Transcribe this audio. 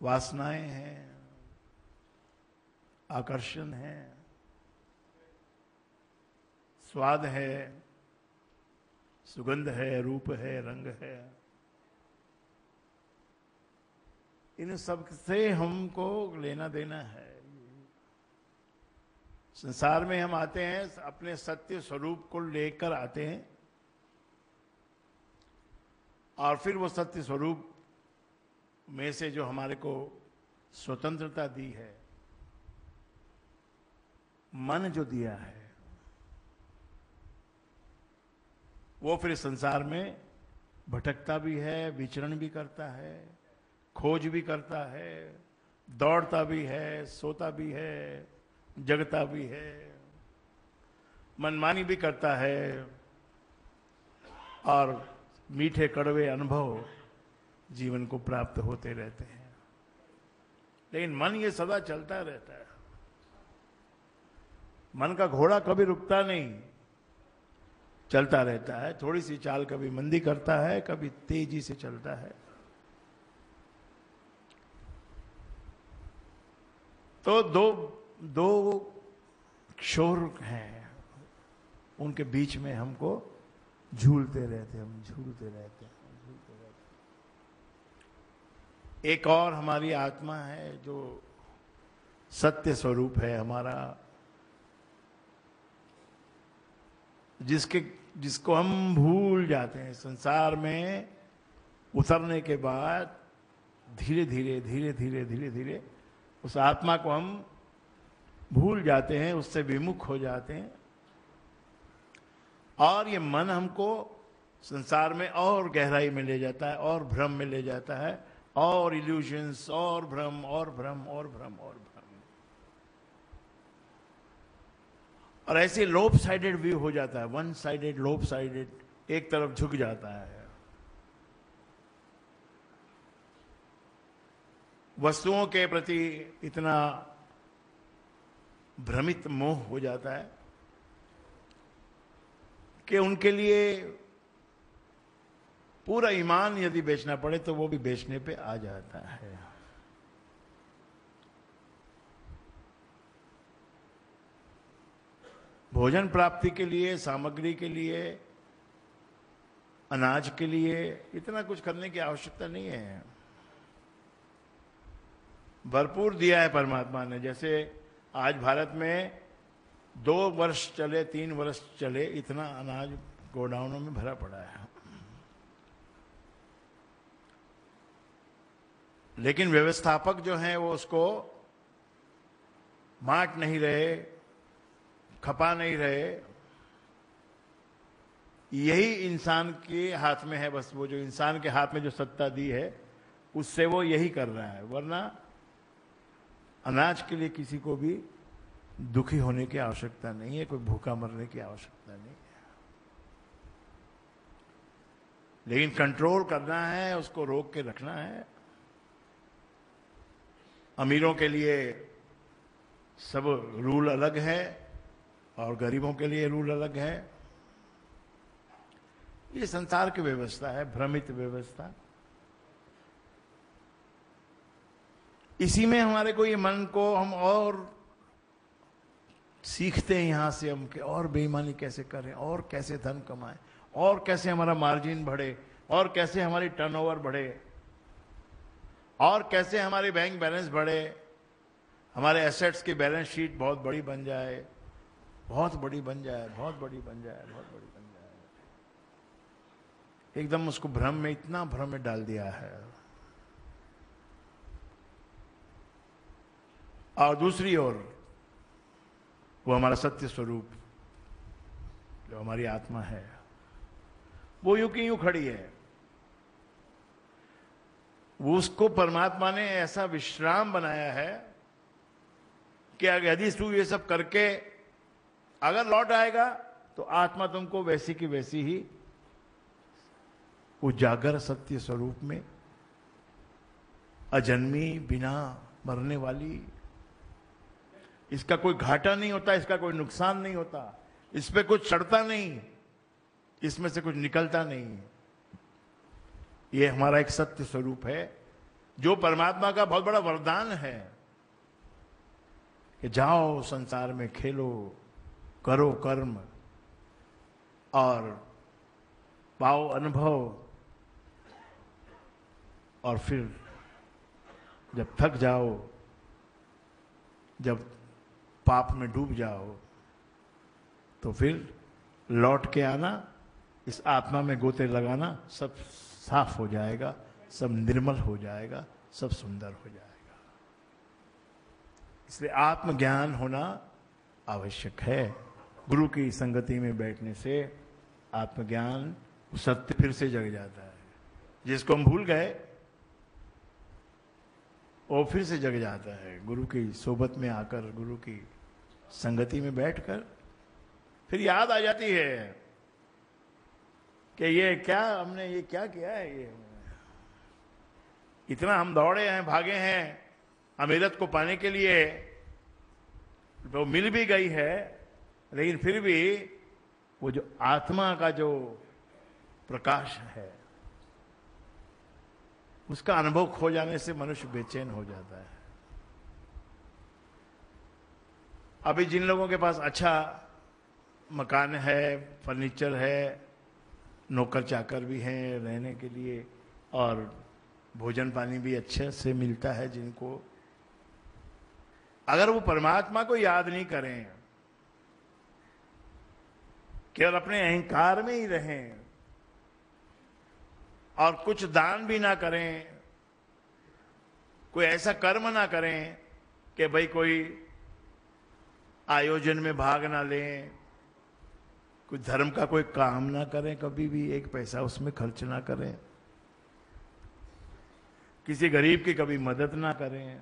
वासनाएं हैं, आकर्षण है, स्वाद है, सुगंध है, रूप है, रंग है। इन सब से हमको लेना देना है। संसार में हम आते हैं, अपने सत्य स्वरूप को लेकर आते हैं और फिर वो सत्य स्वरूप में से जो हमारे को स्वतंत्रता दी है, मन जो दिया है, वो फिर संसार में भटकता भी है, विचरण भी करता है, खोज भी करता है, दौड़ता भी है, सोता भी है, जगता भी है, मनमानी भी करता है और मीठे कड़वे अनुभव जीवन को प्राप्त होते रहते हैं। लेकिन मन ये सदा चलता रहता है। मन का घोड़ा कभी रुकता नहीं, चलता रहता है। थोड़ी सी चाल कभी मंदी करता है, कभी तेजी से चलता है। तो दो शोर हैं, उनके बीच में हमको झूलते रहते हैं, हम झूलते रहते हैं। एक और हमारी आत्मा है जो सत्य स्वरूप है हमारा, जिसको हम भूल जाते हैं। संसार में उतरने के बाद धीरे धीरे धीरे धीरे धीरे धीरे उस आत्मा को हम भूल जाते हैं, उससे विमुख हो जाते हैं और ये मन हमको संसार में और गहराई में ले जाता है, और भ्रम में ले जाता है, और इल्यूजन्स, और भ्रम और भ्रम और भ्रम और भ्रम, और ऐसे लोप साइडेड व्यू हो जाता है, वन साइडेड, लोप साइडेड, एक तरफ झुक जाता है। वस्तुओं के प्रति इतना भ्रमित मोह हो जाता है कि उनके लिए पूरा ईमान यदि बेचना पड़े तो वो भी बेचने पे आ जाता है। भोजन प्राप्ति के लिए, सामग्री के लिए, अनाज के लिए इतना कुछ करने की आवश्यकता नहीं है। भरपूर दिया है परमात्मा ने। जैसे आज भारत में 2 वर्ष चले, 3 वर्ष चले, इतना अनाज गोडाउनों में भरा पड़ा है। लेकिन व्यवस्थापक जो हैं वो उसको बांट नहीं रहे, खपा नहीं रहे। यही इंसान के हाथ में है। बस वो जो इंसान के हाथ में जो सत्ता दी है उससे वो यही कर रहा है। वरना अनाज के लिए किसी को भी दुखी होने की आवश्यकता नहीं है, कोई भूखा मरने की आवश्यकता नहीं है। लेकिन कंट्रोल करना है, उसको रोक के रखना है। अमीरों के लिए सब रूल अलग है और गरीबों के लिए रूल अलग है। ये संसार की व्यवस्था है, भ्रमित व्यवस्था। इसी में हमारे को ये मन को हम और सीखते हैं यहां से हम कि और बेईमानी कैसे करें, और कैसे धन कमाएं, और कैसे हमारा मार्जिन बढ़े, और कैसे हमारी टर्नओवर बढ़े, और कैसे हमारे बैंक बैलेंस बढ़े, हमारे एसेट्स की बैलेंस शीट बहुत बड़ी बन जाए, बहुत बड़ी बन जाए, बहुत बड़ी बन जाए, बहुत बड़ी बन जाए। एकदम उसको भ्रम में, इतना भ्रम में डाल दिया है। और दूसरी ओर वो हमारा सत्य स्वरूप जो हमारी आत्मा है वो यूं की यूं खड़ी है। वो उसको परमात्मा ने ऐसा विश्राम बनाया है कि यदि तू ये सब करके अगर लौट आएगा तो आत्मा तुमको वैसी की वैसी ही उजागर सत्य स्वरूप में, अजन्मी, बिना मरने वाली, इसका कोई घाटा नहीं होता, इसका कोई नुकसान नहीं होता, इस पे कुछ चढ़ता नहीं, इसमें से कुछ निकलता नहीं। ये हमारा एक सत्य स्वरूप है जो परमात्मा का बहुत बड़ा वरदान है कि जाओ संसार में खेलो, करो कर्म और पाओ अनुभव, और फिर जब थक जाओ, जब पाप में डूब जाओ, तो फिर लौट के आना, इस आत्मा में गोते लगाना, सब साफ हो जाएगा, सब निर्मल हो जाएगा, सब सुंदर हो जाएगा। इसलिए आत्मज्ञान होना आवश्यक है। गुरु की संगति में बैठने से आत्मज्ञान, सत्य फिर से जग जाता है। जिसको हम भूल गए वो फिर से जग जाता है। गुरु की सोबत में आकर, गुरु की संगति में बैठकर फिर याद आ जाती है कि ये क्या हमने, ये क्या किया है, ये इतना हम दौड़े हैं, भागे हैं अमीरत को पाने के लिए, तो मिल भी गई है, लेकिन फिर भी वो जो आत्मा का जो प्रकाश है उसका अनुभव खो जाने से मनुष्य बेचैन हो जाता है। अभी जिन लोगों के पास अच्छा मकान है, फर्नीचर है, नौकर चाकर भी हैं रहने के लिए, और भोजन पानी भी अच्छे से मिलता है जिनको, अगर वो परमात्मा को याद नहीं करें, केवल अपने अहंकार में ही रहें और कुछ दान भी ना करें, कोई ऐसा कर्म ना करें कि भाई कोई आयोजन में भाग ना लें, कोई धर्म का कोई काम ना करें, कभी भी एक पैसा उसमें खर्च ना करें, किसी गरीब की कभी मदद ना करें,